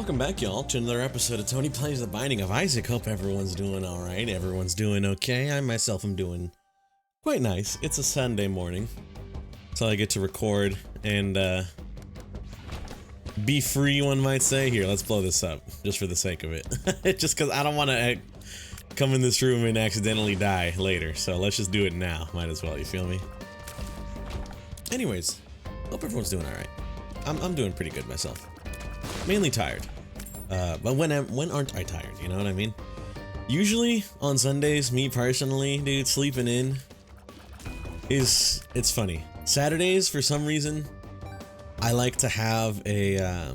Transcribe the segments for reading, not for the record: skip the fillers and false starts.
Welcome back, y'all, to another episode of Tony Plays The Binding of Isaac. Hope everyone's doing alright. Everyone's doing okay. I myself am doing quite nice. It's a Sunday morning, so I get to record and be free, one might say. Here, let's blow this up, just for the sake of it. Just because I don't want to come in this room and accidentally die later, so let's just do it now. Might as well, you feel me? Anyways, hope everyone's doing alright. I'm doing pretty good myself. Mainly tired. But when aren't I tired? You know what I mean? Usually on Sundays, me personally, dude, sleeping in it's funny. Saturdays, for some reason, I like to have a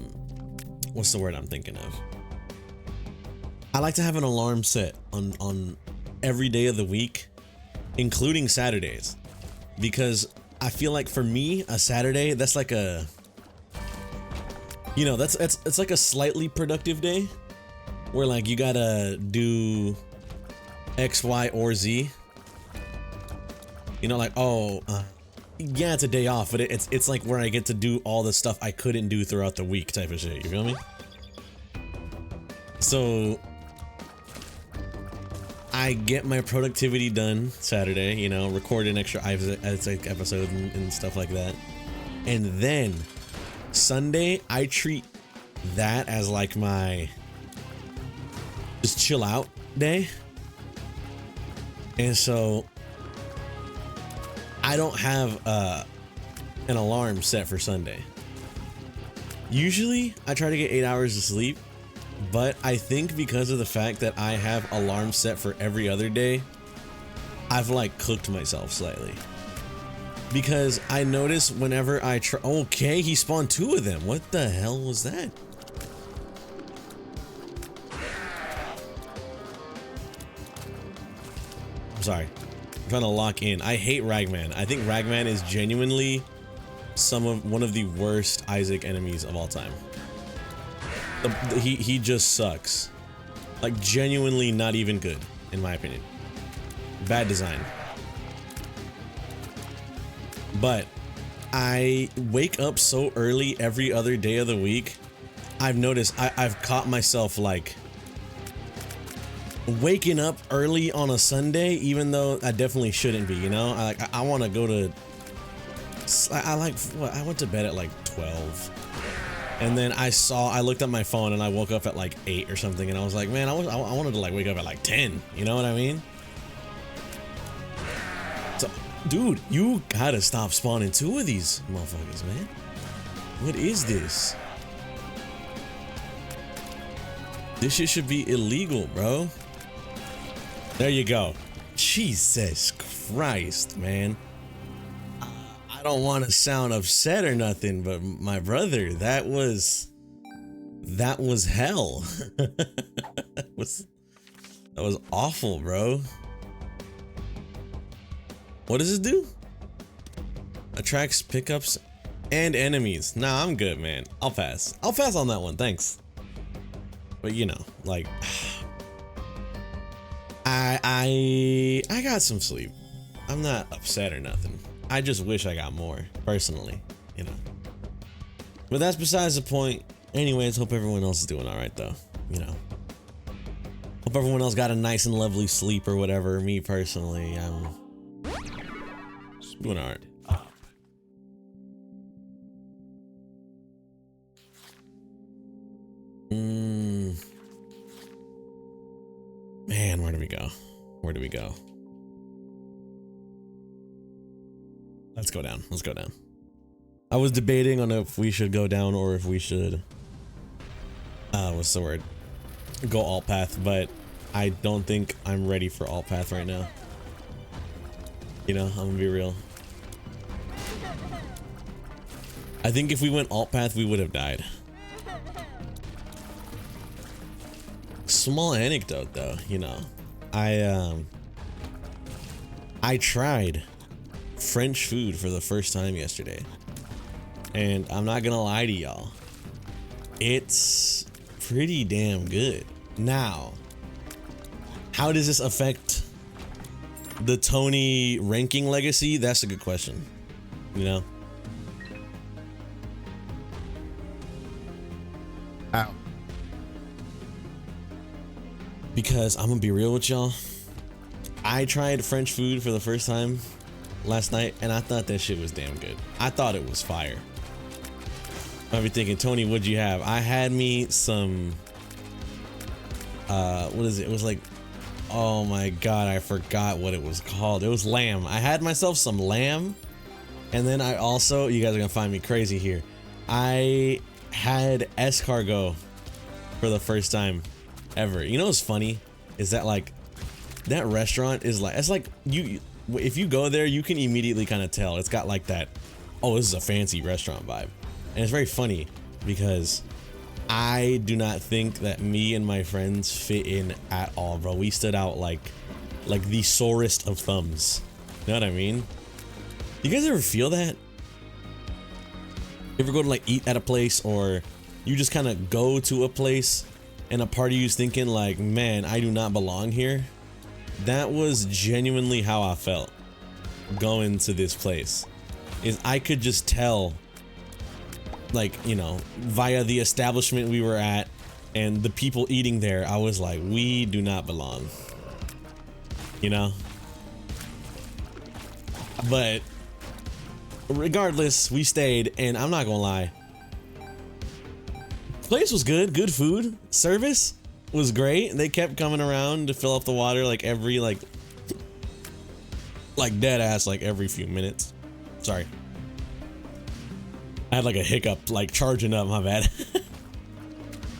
what's the word I'm thinking of? I like to have an alarm set on every day of the week, including Saturdays, because I feel like for me, a Saturday, that's like a, you know, it's like a slightly productive day where like you gotta do X, Y, or Z. You know, like, oh, yeah, it's a day off, but it's like where I get to do all the stuff I couldn't do throughout the week type of shit. You feel me? So I get my productivity done Saturday, you know, record an extra Isaac episode and stuff like that, and then Sunday, I treat that as like my just chill out day. And so I don't have an alarm set for Sunday. Usually I try to get 8 hours of sleep, but I think because of the fact that I have alarms set for every other day, I've like cooked myself slightly. Because I notice whenever I try, okay, he spawned 2 of them. What the hell was that? I'm sorry. I'm trying to lock in. I hate Ragman. I think Ragman is genuinely one of the worst Isaac enemies of all time. He just sucks. Like, genuinely not even good, in my opinion. Bad design. But I wake up so early every other day of the week. I've noticed I've caught myself like waking up early on a Sunday, even though I definitely shouldn't be, you know? I want to go to, I went to bed at like 12. And then I looked at my phone and I woke up at like 8 or something, and I was like, man, I wanted to like wake up at like 10, you know what I mean? So, dude, you gotta stop spawning 2 of these motherfuckers, man. What is this? This shit should be illegal, bro. There you go. Jesus Christ, man. I don't want to sound upset or nothing, but my brother, that was hell. that was awful, bro. What does it do? Attracts pickups and enemies. Nah, I'm good, man. I'll pass. I'll pass on that one, thanks. But you know, like, I got some sleep. I'm not upset or nothing. I just wish I got more, personally, you know. But that's besides the point. Anyways, hope everyone else is doing alright though, you know. Hope everyone else got a nice and lovely sleep or whatever. Me personally, I'm doing alright. Man, where do we go? Where do we go? Let's go down. Let's go down. I was debating on if we should go down or if we should what's the word? Go alt path, but I don't think I'm ready for alt path right now. You know, I'm gonna be real. I think if we went alt path, we would have died. Small anecdote though, you know. I tried French food for the first time yesterday. And I'm not gonna lie to y'all. It's pretty damn good. Now, how does this affect the Tony ranking legacy? That's a good question. You know? Ow. because I'm gonna be real with y'all. I tried French food for the first time last night, and I thought that shit was damn good. I thought it was fire. I'll be thinking, Tony, what'd you have? I had me some, what is it? It was like, oh my God, I forgot what it was called. It was lamb. I had myself some lamb, and then I also, you guys are gonna find me crazy here, I had escargot for the first time ever. You know what's funny is that like that restaurant is like, it's like you if you go there, you can immediately kind of tell it's got like that, oh, this is a fancy restaurant vibe. And it's very funny because I do not think that me and my friends fit in at all, bro. We stood out like the sorest of thumbs. You know what I mean? You guys ever feel that? You ever go to like eat at a place, or you just kind of go to a place and a part of you's thinking like, man, I do not belong here? That was genuinely how I felt going to this place. Is I could just tell, like, you know, via the establishment we were at and the people eating there, I was like, we do not belong, you know? But regardless, we stayed, and I'm not gonna lie, place was good food, service was great. They kept coming around to fill up the water like every like dead ass like every few minutes. Sorry, I had like a hiccup, like charging up, my bad.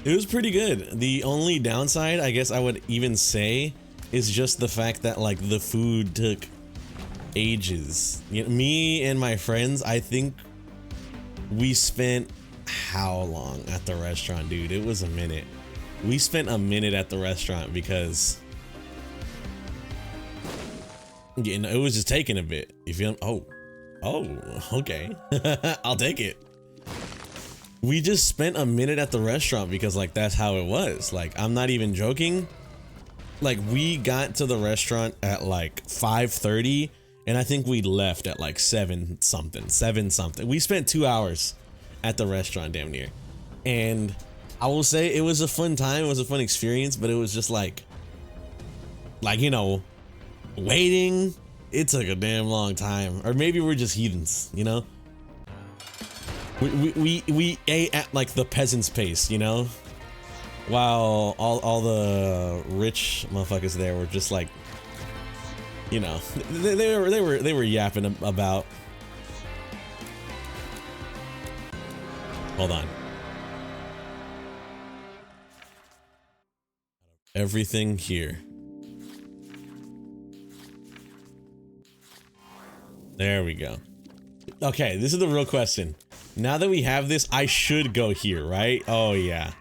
It was pretty good. The only downside, I guess I would even say, is just the fact that like the food took ages. You know, me and my friends, I think we spent how long at the restaurant, dude? It was a minute. We spent a minute at the restaurant because, you know, it was just taking a bit. You feel? Oh, okay. I'll take it. We just spent a minute at the restaurant because like that's how it was. Like, I'm not even joking. Like, we got to the restaurant at like 5:30, and I think we left at like 7 something. We spent 2 hours at the restaurant, damn near. And I will say it was a fun time. It was a fun experience, but it was just like, you know, waiting. It took a damn long time. Or maybe we're just heathens, you know? We ate at like the peasant's pace, you know? While all the rich motherfuckers there were just like, you know, they were yapping about. Hold on. Everything here. There we go. Okay, this is the real question. Now that we have this, I should go here, right? Oh yeah.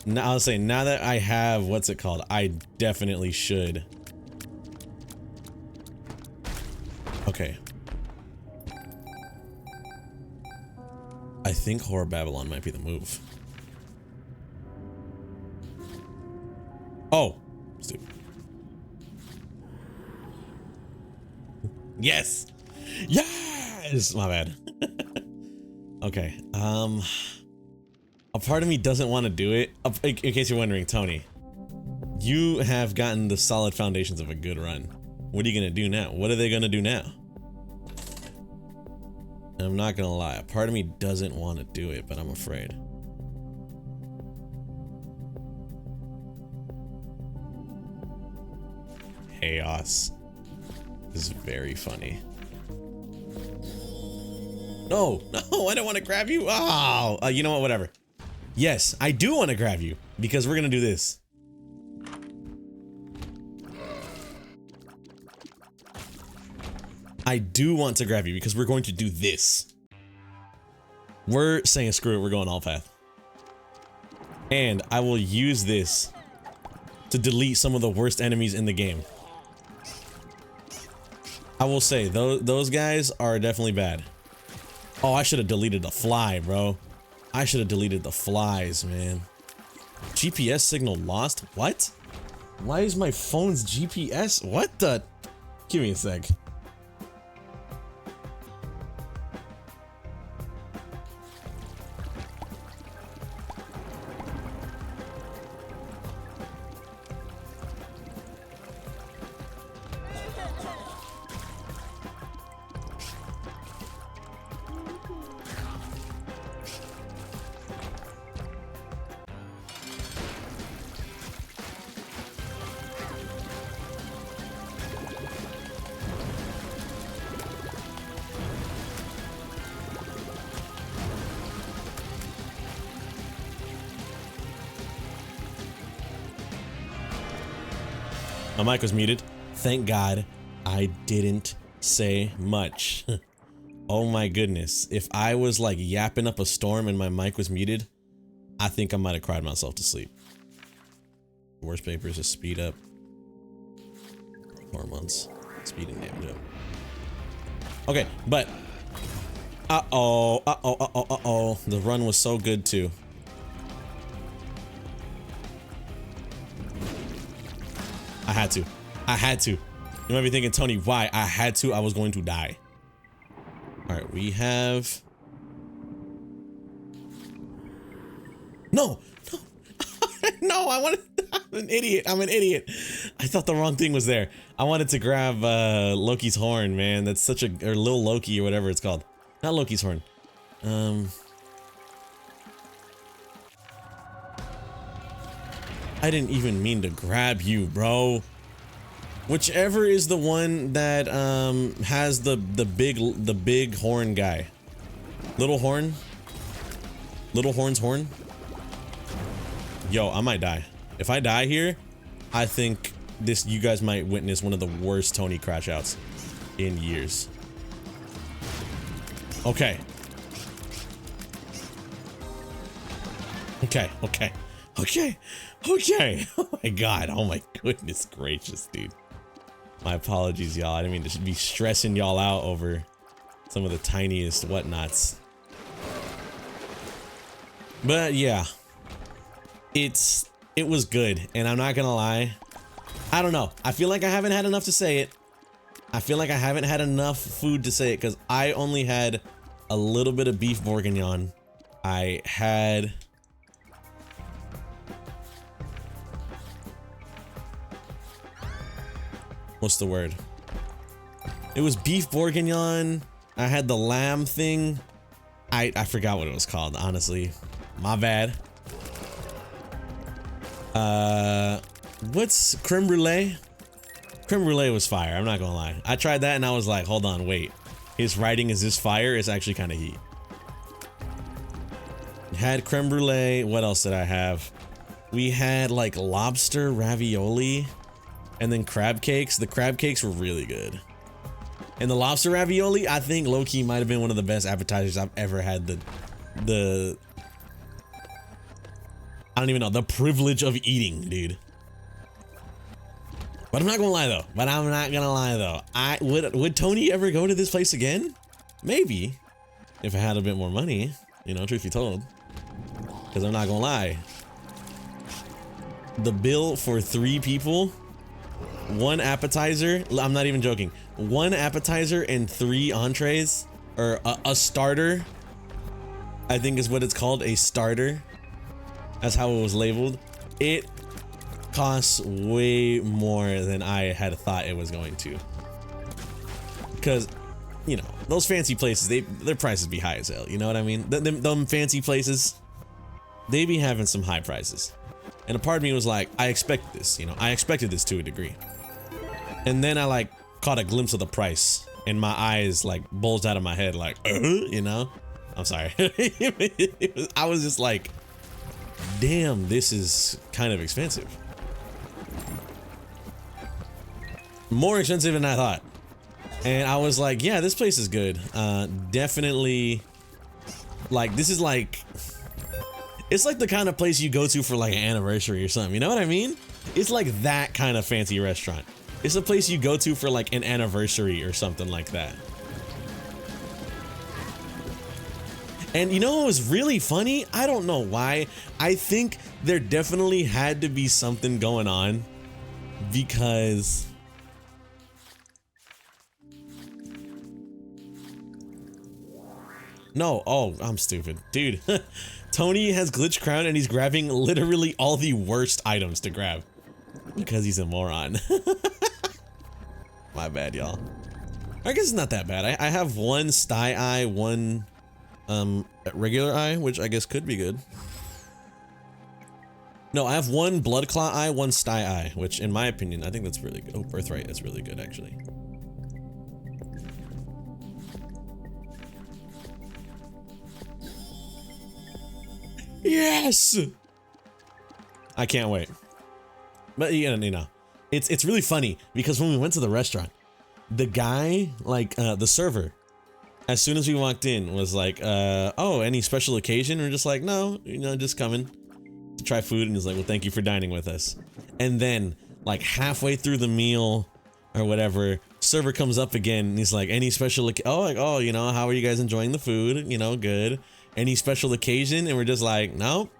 Now I'll say, now that I have, what's it called? I definitely should. Okay. I think Horror Babylon might be the move. Oh, stupid. Yes. Yes. My bad. Okay. A part of me doesn't want to do it. In case you're wondering, Tony, you have gotten the solid foundations of a good run. What are you gonna do now? What are they gonna do now? And I'm not gonna lie, a part of me doesn't want to do it, but I'm afraid. Chaos is very funny. No, I don't want to grab you. Oh, you know what? Whatever. Yes, I do want to grab you because we're gonna do this. I do want to grab you because we're going to do this. We're saying screw it, we're going all path. And I will use this to delete some of the worst enemies in the game. I will say, those guys are definitely bad. Oh, I should have deleted the fly, bro. I should have deleted the flies, man. GPS signal lost? What? Why is my phone's GPS? What the? Give me a sec. My mic was muted. Thank God I didn't say much. Oh my goodness. If I was like yapping up a storm and my mic was muted, I think I might have cried myself to sleep. Worst papers is speed up. Hormones. Speed and damage up. Okay, but uh-oh. The run was so good too. I had to. You might be thinking, Tony, why? I had to. I was going to die. All right, we have... No! No, I wanted... I'm an idiot. I thought the wrong thing was there. I wanted to grab Loki's horn, man. That's such a... Or Lil Loki or whatever it's called. Not Loki's horn. I didn't even mean to grab you, bro. Whichever is the one that has the big horn guy. Little horn's horn. Yo, I might die. If I die here, I think you guys might witness one of the worst Tony crash outs in years. Okay. Oh my God. Oh my goodness gracious, dude. My apologies, y'all. I didn't mean to be stressing y'all out over some of the tiniest whatnots. But yeah, it was good, and I'm not gonna lie. I don't know. I feel like I haven't had enough to say it. I feel like I haven't had enough food to say it because I only had a little bit of beef bourguignon. I had... What's the word? It was beef bourguignon. I had the lamb thing. I forgot what it was called, honestly. My bad. What's creme brulee? Creme brulee was fire, I'm not gonna lie. I tried that and I was like, hold on, wait. His writing is this fire? It's actually kind of heat. Had creme brulee. What else did I have? We had like lobster ravioli and then crab cakes. The crab cakes were really good. And the lobster ravioli, I think low-key might have been one of the best appetizers I've ever had. I don't even know, the privilege of eating, dude. But I'm not gonna lie though. Would Tony ever go to this place again? Maybe. If I had a bit more money, you know, truth be told. Because I'm not gonna lie. The bill for 3 people, 1 appetizer, I'm not even joking, 1 appetizer and 3 entrees, or a starter, I think is what it's called, a starter. That's how it was labeled. It costs way more than I had thought it was going to. Because, you know, those fancy places, their prices be high as hell, you know what I mean? Them fancy places, they be having some high prices. And a part of me was like, I expect this, you know, I expected this to a degree. And then I like caught a glimpse of the price and my eyes like bulged out of my head like, you know? I'm sorry. I was just like, damn, this is kind of expensive. More expensive than I thought. And I was like, yeah, this place is good. Definitely, like, this is like, it's like the kind of place you go to for like an anniversary or something, you know what I mean? It's like that kind of fancy restaurant. It's a place you go to for like an anniversary or something like that. And you know what was really funny? I don't know why. I think there definitely had to be something going on because no, oh, I'm stupid. Dude, Tony has Glitch Crown and he's grabbing literally all the worst items to grab because he's a moron. My bad, y'all. I guess it's not that bad. I have 1 sty eye, 1 regular eye, which I guess could be good. No, I have 1 blood clot eye, 1 sty eye, which in my opinion, I think that's really good. Oh, birthright, that's really good actually. Yes! I can't wait. But you know, It's really funny because when we went to the restaurant, the guy, like the server, as soon as we walked in was like, oh, any special occasion? We're just like, no, you know, just coming to try food. And he's like, well, thank you for dining with us. And then like halfway through the meal or whatever, server comes up again and he's like, any special, oh, like, oh, you know, how are you guys enjoying the food? You know, good. Any special occasion? And we're just like, nope,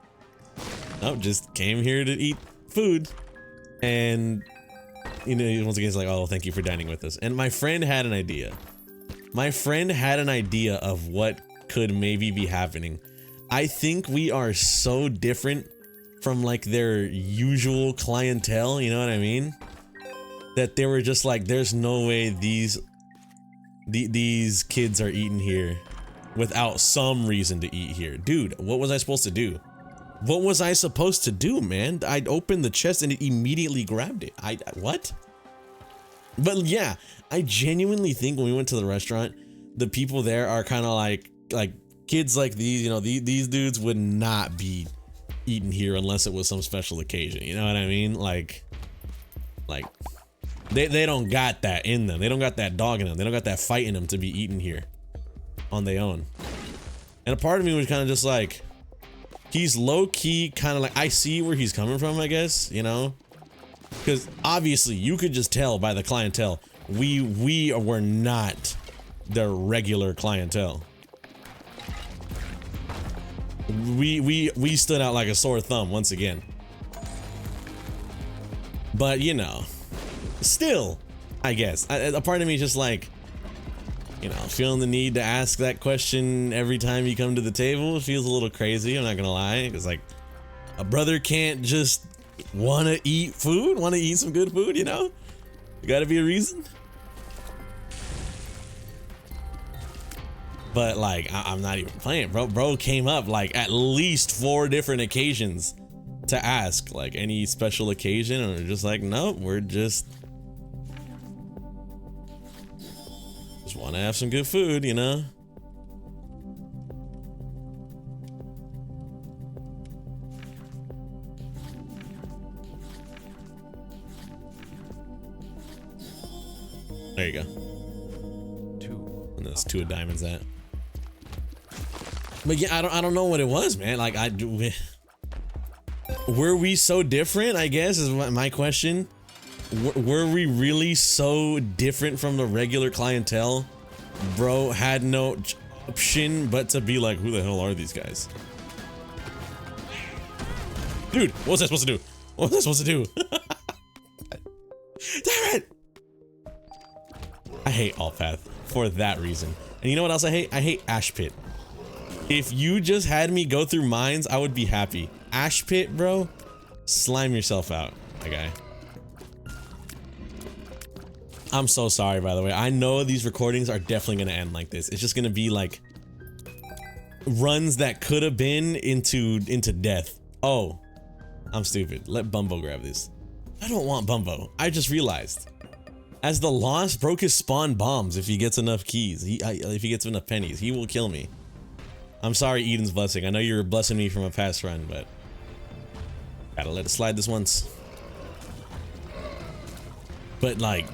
just came here to eat food. And, you know, once again, he's like, oh, thank you for dining with us. And my friend had an idea. My friend had an idea of what could maybe be happening. I think we are so different from like their usual clientele, you know what I mean? That they were just like, there's no way these kids are eating here without some reason to eat here. Dude, what was I supposed to do? What was I supposed to do, man? I'd opened the chest and it immediately grabbed it. What? But yeah, I genuinely think when we went to the restaurant, the people there are kind of like kids like these, you know, these dudes would not be eating here unless it was some special occasion. You know what I mean? Like they don't got that in them. They don't got that dog in them. They don't got that fight in them to be eating here on their own. And a part of me was kind of just like, he's low key kind of like, I see where he's coming from, I guess, you know? Because obviously you could just tell by the clientele, we were not the regular clientele. We stood out like a sore thumb once again. But you know, still, I guess a part of me is just like, you know, feeling the need to ask that question every time you come to the table feels a little crazy. I'm not gonna lie, because like a brother can't just want to eat food, want to eat some good food, you know? There gotta be a reason. But like, I'm not even playing, bro. Bro came up like at least 4 different occasions to ask, like, any special occasion, and we're just like, nope, we're just want to have some good food, you know? There you go. 2. And that's 2 of diamonds at. But yeah, I don't know what it was, man. Like, were we so different, I guess, is my question. Were we really so different from the regular clientele? Bro had no option but to be like, who the hell are these guys? Dude, what was I supposed to do? What was I supposed to do? Damn it! I hate Alt Path for that reason. And you know what else I hate? I hate Ash Pit. If you just had me go through mines, I would be happy. Ash Pit, bro, slime yourself out, my guy. I'm so sorry, by the way. I know these recordings are definitely gonna end like this. It's just gonna be like runs that could have been into death. Oh, I'm stupid. Let Bumbo grab this. I don't want Bumbo. I just realized. As the Lost broke his spawn bombs, if he gets enough keys, if he gets enough pennies, he will kill me. I'm sorry, Eden's Blessing. I know you were blessing me from a past run, but gotta let it slide this once. But like,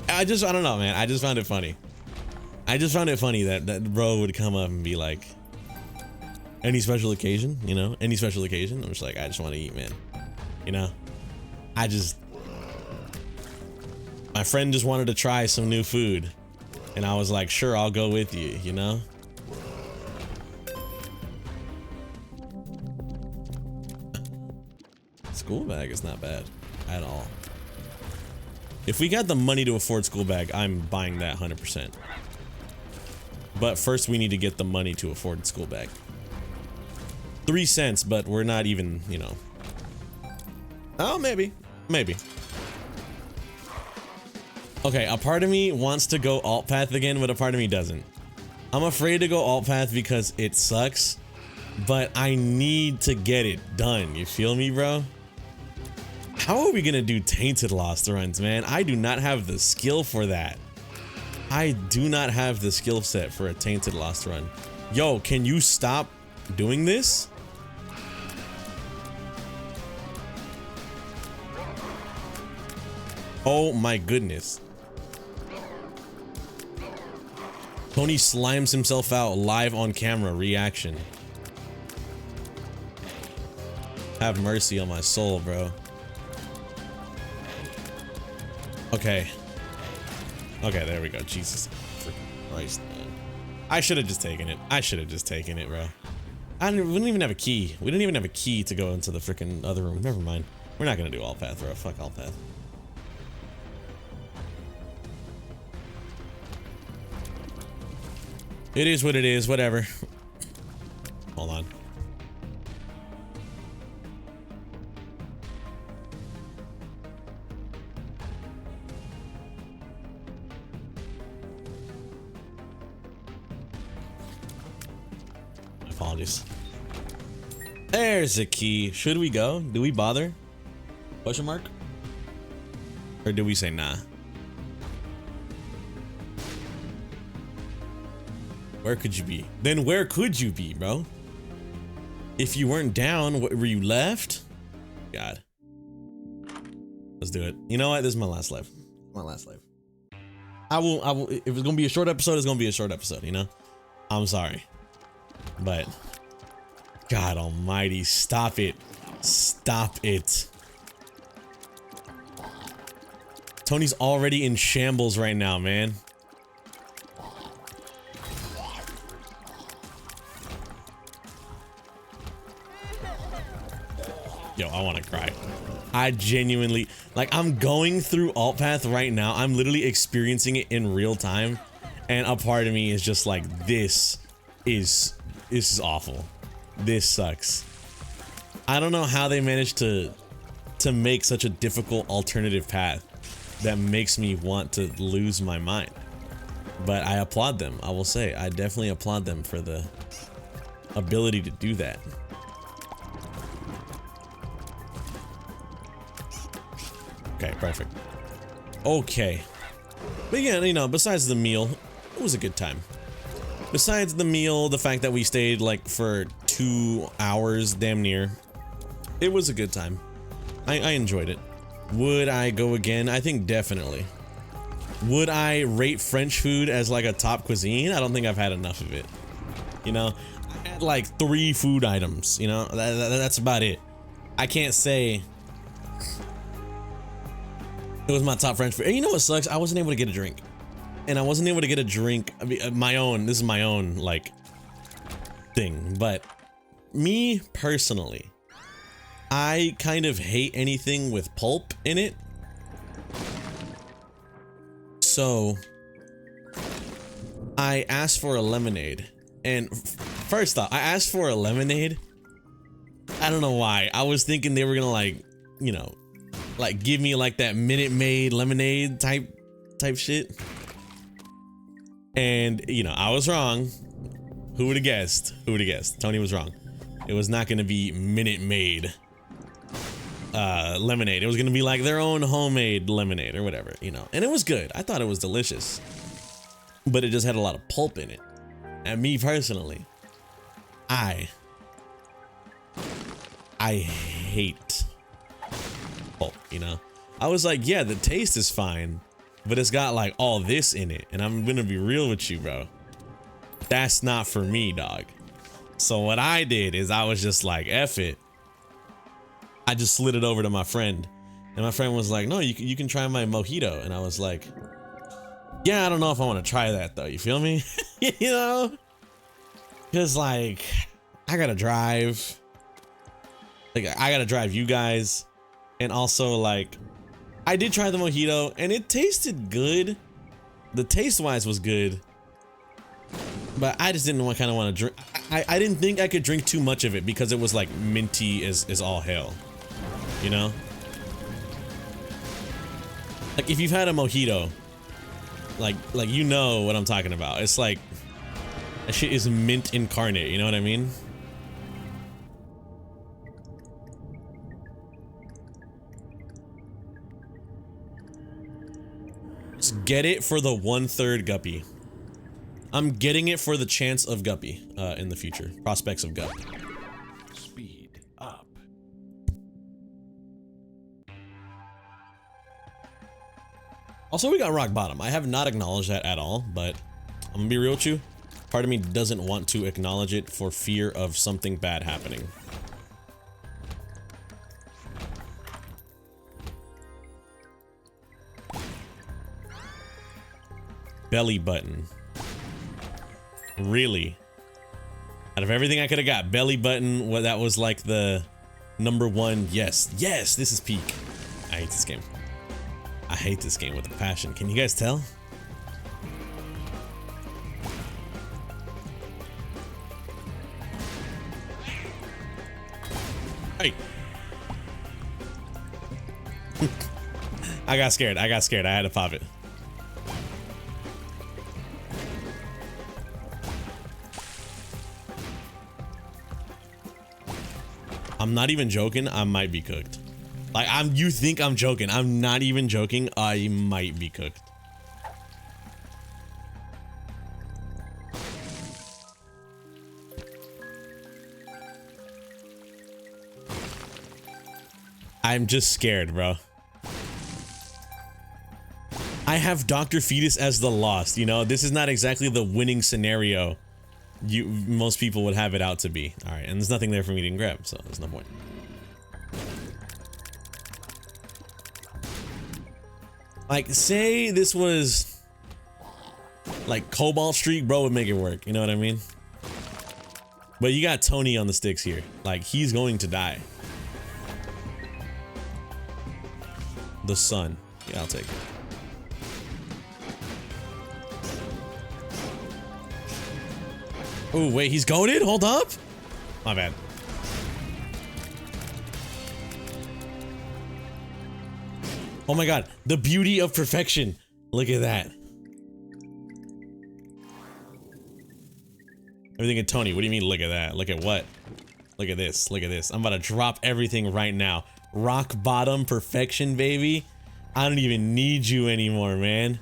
I don't know, man. I just found it funny. I just found it funny that bro would come up and be like, any special occasion, you know, any special occasion. I'm just like, I just want to eat, man. You know, my friend just wanted to try some new food, and I was like, sure, I'll go with you, you know? School bag is not bad at all. If we got the money to afford school bag, I'm buying that 100%. But first we need to get the money to afford school bag. 3 cents, but we're not even, you know. Oh, maybe. Okay, a part of me wants to go alt path again, but a part of me doesn't. I'm afraid to go alt path because it sucks, but I need to get it done. You feel me, bro? How are we gonna do Tainted Lost runs, man? I do not have the skill for that. I do not have the skill set for a Tainted Lost run. Yo, can you stop doing this? Oh my goodness. Tony slimes himself out live on camera. Reaction. Have mercy on my soul, bro. Okay. Okay, there we go. Jesus Christ, man. I should have just taken it. I should have just taken it, bro. We didn't even have a key. We didn't even have a key to go into the freaking other room. Never mind. We're not gonna do all path, bro. Fuck all path. It is what it is. Whatever. Hold on. Apologies. There's a key. Should we go? Do we bother? Question mark? Or do we say nah? Where could you be? Then where could you be, bro? If you weren't down, were you left? God. Let's do it. You know what? This is my last life. My last life. I will, if it's gonna be a short episode, it's gonna be a short episode, you know? I'm sorry. But God almighty, stop it. Stop it. Tony's already in shambles right now, man. Yo, I want to cry. I genuinely, like, I'm going through alt path right now. I'm literally experiencing it in real time. And a part of me is just like, this is awful. This sucks. I don't know how they managed to make such a difficult alternative path that makes me want to lose my mind. But I applaud them. I will say, I definitely applaud them for the ability to do that. Okay, perfect. Okay. But yeah, you know, besides the meal, it was a good time. Besides the meal, the fact that we stayed like for 2 hours, damn near, it was a good time. I enjoyed it. Would I go again? I think definitely. Would I rate French food as like a top cuisine? I don't think I've had enough of it. You know, I had like 3 food items, you know, that's about it. I can't say it was my top French food. And you know what sucks? I wasn't able to get a drink. And I wasn't able to get a drink, I mean, my own, this is my own, like, thing. But me personally, I kind of hate anything with pulp in it. So I asked for a lemonade. And first off, I asked for a lemonade. I don't know why. I was thinking they were gonna, like, you know, like give me like that Minute Maid lemonade type shit. And you know, I was wrong. Who would have guessed? Who would have guessed? Tony was wrong. It was not gonna be Minute Maid lemonade. It was gonna be like their own homemade lemonade or whatever, you know. And it was good. I thought it was delicious. But it just had a lot of pulp in it. And me personally, I hate pulp, you know. I was like, yeah, the taste is fine, but it's got like all this in it, and I'm gonna be real with you, bro, that's not for me, dog. So what I did is I was just like, F it. I just slid it over to my friend, and my friend was like, no, you can try my mojito. And I was like, yeah, I don't know if I want to try that though, you feel me? You know, because like I gotta drive, like I gotta drive you guys. And also, like, I did try the mojito and it tasted good. The taste wise was good, but I just didn't kind of want to drink. I didn't think I could drink too much of it because it was like minty as all hell, you know. Like if you've had a mojito, like you know what I'm talking about. It's like that shit is mint incarnate. You know what I mean? Get it for the 1/3 guppy. I'm getting it for the chance of guppy in the future. Prospects of gup. Speed up. Also, we got rock bottom. I have not acknowledged that at all, but I'm gonna be real with you. Part of me doesn't want to acknowledge it for fear of something bad happening. Belly button. Really? Out of everything I could have got, belly button, well, that was like the #1. Yes, yes, this is peak. I hate this game. I hate this game with a passion. Can you guys tell? Hey. I got scared. I got scared. I had to pop it. I'm not even joking. I might be cooked. Like, you think I'm joking. I'm not even joking. I might be cooked. I'm just scared, bro. I have Dr. Fetus as the lost, you know? This is not exactly the winning scenario most people would have it out to be. All right, and there's nothing there for me to grab, so there's no point. Like, say this was like Cobalt Street, bro would make it work, you know what I mean? But you got Tony on the sticks here. Like, he's going to die. The sun. Yeah, I'll take it. Oh, wait, he's goated? Hold up. My bad. Oh my god, the beauty of perfection. Look at that. Everything at Tony. What do you mean, look at that? Look at what? Look at this. Look at this. I'm about to drop everything right now. Rock bottom perfection, baby. I don't even need you anymore, man.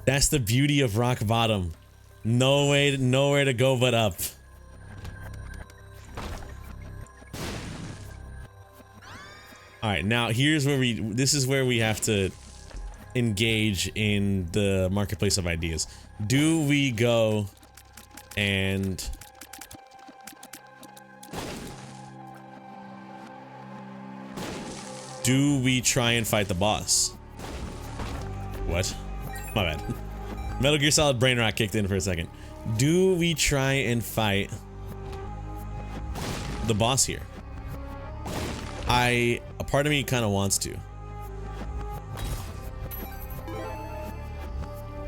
That's the beauty of rock bottom. Nowhere to go but up. All right, now here's where this is where we have to engage in the marketplace of ideas. Do we go and do we try and fight the boss? What? My bad. Metal Gear Solid brain rot kicked in for a second. Do we try and fight the boss here? A part of me kind of wants to.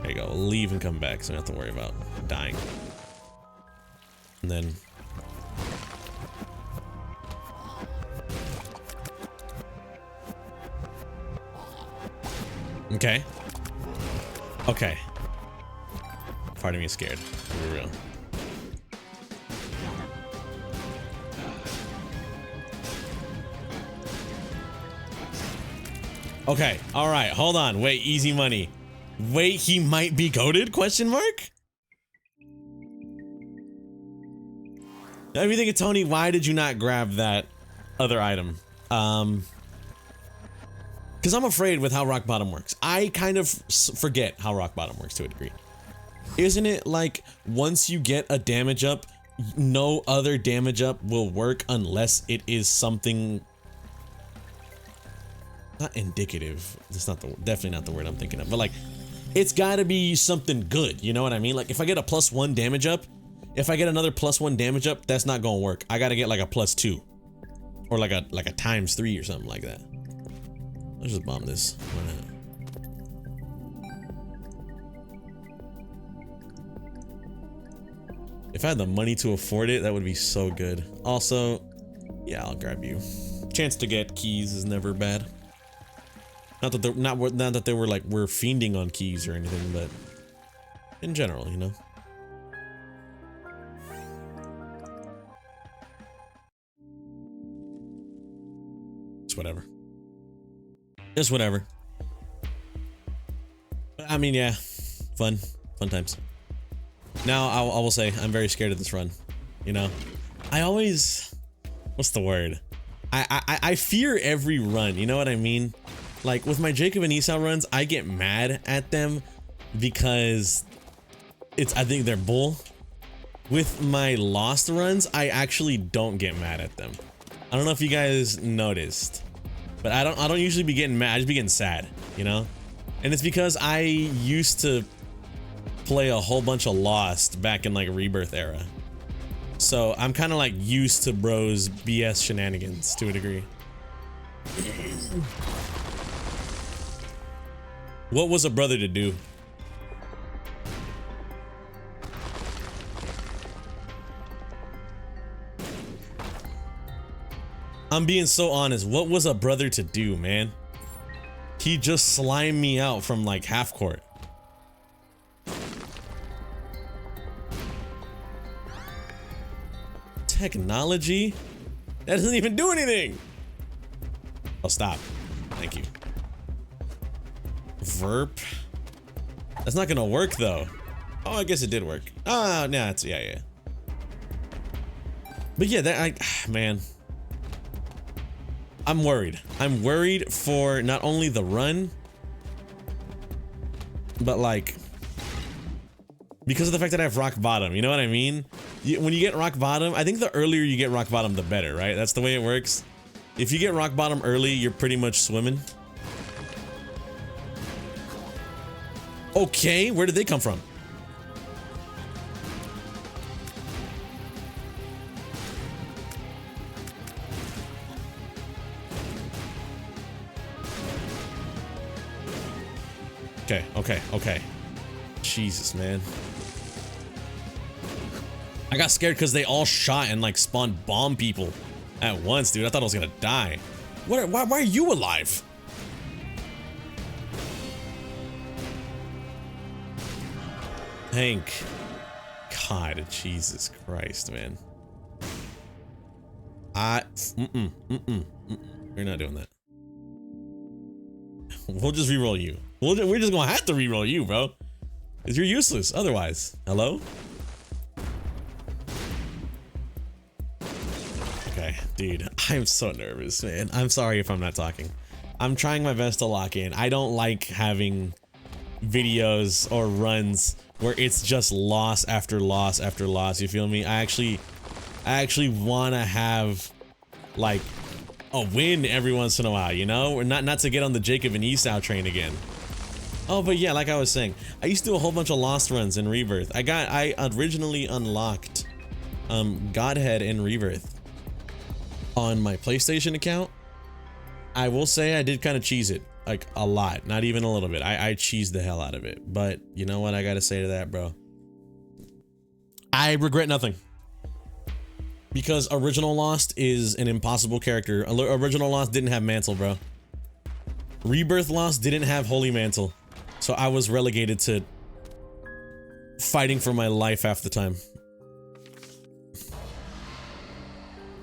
There you go. We'll leave and come back, so I don't have to worry about dying. And then okay. Okay. Part of me is scared. For real. Okay. All right. Hold on. Wait. Easy money. Wait. He might be goated? Question mark. Everything at Tony. Why did you not grab that other item? Because I'm afraid with how rock bottom works. I kind of forget how rock bottom works to a degree. Isn't it like once you get a damage up, no other damage up will work unless it is something not indicative. That's not definitely not the word I'm thinking of, but like it's got to be something good. You know what I mean? Like if I get a +1 damage up, if I get another +1 damage up, that's not gonna work. I got to get like a +2 or like a ×3 or something like that. Let's just bomb this. Why not? If I had the money to afford it, that would be so good. Also, yeah, I'll grab you. Chance to get keys is never bad. Not that they're not that they were like we're fiending on keys or anything, but in general, you know. It's whatever. Just whatever. I mean, yeah, fun times. Now, I will say I'm very scared of this run. You know, I always, what's the word? I fear every run, you know what I mean? Like with my Jacob and Esau runs, I get mad at them because I think they're bull. With my Lost runs, I actually don't get mad at them. I don't know if you guys noticed, but I don't usually be getting mad. I just be getting sad, you know? And it's because I used to play a whole bunch of Lost back in like Rebirth era. So I'm kind of like used to bros BS shenanigans to a degree. What was a brother to do? I'm being so honest. What was a brother to do, man? He just slimed me out from like half court. Technology? That doesn't even do anything. Oh, stop. Thank you. Verp. That's not gonna work though. Oh, I guess it did work. Ah, nah, it's yeah. But yeah, man. I'm worried. I'm worried for not only the run, but like because of the fact that I have rock bottom. You know what I mean? When you get rock bottom, I think the earlier you get rock bottom, the better, right? That's the way it works. If you get rock bottom early, you're pretty much swimming. Okay, where did they come from? Okay. Jesus, man. I got scared because they all shot and like spawned bomb people at once, dude. I thought I was gonna die. Why are you alive? Hank. God, Jesus Christ, man. We're not doing that. We'll just reroll you. We're just gonna have to reroll you, bro. Because you're useless otherwise. Hello? Okay, dude. I'm so nervous, man. I'm sorry if I'm not talking. I'm trying my best to lock in. I don't like having videos or runs where it's just loss after loss after loss. You feel me? I actually want to have like a win every once in a while, you know? Or not to get on the Jacob and Esau train again. Oh, but yeah, like I was saying, I used to do a whole bunch of Lost runs in Rebirth. I originally unlocked Godhead in Rebirth on my PlayStation account. I will say I did kind of cheese it, like a lot, not even a little bit. I cheesed the hell out of it. But you know what I gotta say to that, bro? I regret nothing. Because original Lost is an impossible character. Original Lost didn't have Mantle, bro. Rebirth Lost didn't have Holy Mantle. So I was relegated to fighting for my life half the time.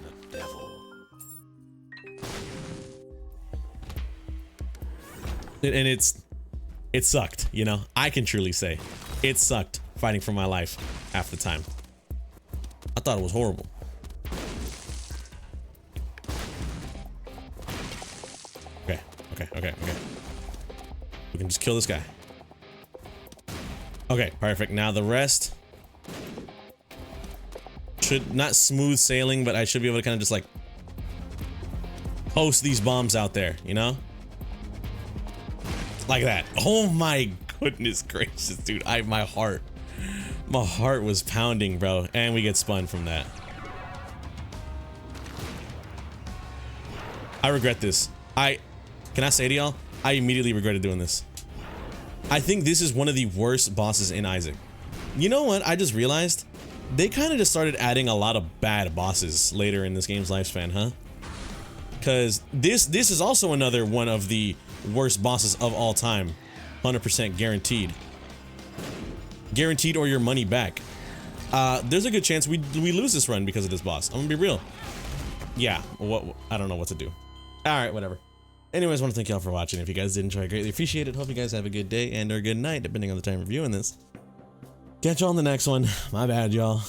The devil. And it sucked, you know? I can truly say it sucked fighting for my life half the time. I thought it was horrible. Okay. We can just kill this guy. Okay, perfect. Now the rest should not smooth sailing, but I should be able to kind of just like post these bombs out there, you know? Like that. Oh my goodness gracious, dude. My heart was pounding, bro. And we get spun from that. I regret this. Can I say to y'all? I immediately regretted doing this. I think this is one of the worst bosses in Isaac. You know what? I just realized they kind of just started adding a lot of bad bosses later in this game's lifespan, huh? Because this is also another one of the worst bosses of all time. 100% guaranteed. Guaranteed or your money back. There's a good chance we lose this run because of this boss. I'm gonna be real. Yeah, I don't know what to do. Alright, whatever. Anyways, I want to thank y'all for watching. If you guys did enjoy, I greatly appreciate it. Hope you guys have a good day and or good night, depending on the time reviewing this. Catch y'all on the next one. My bad, y'all.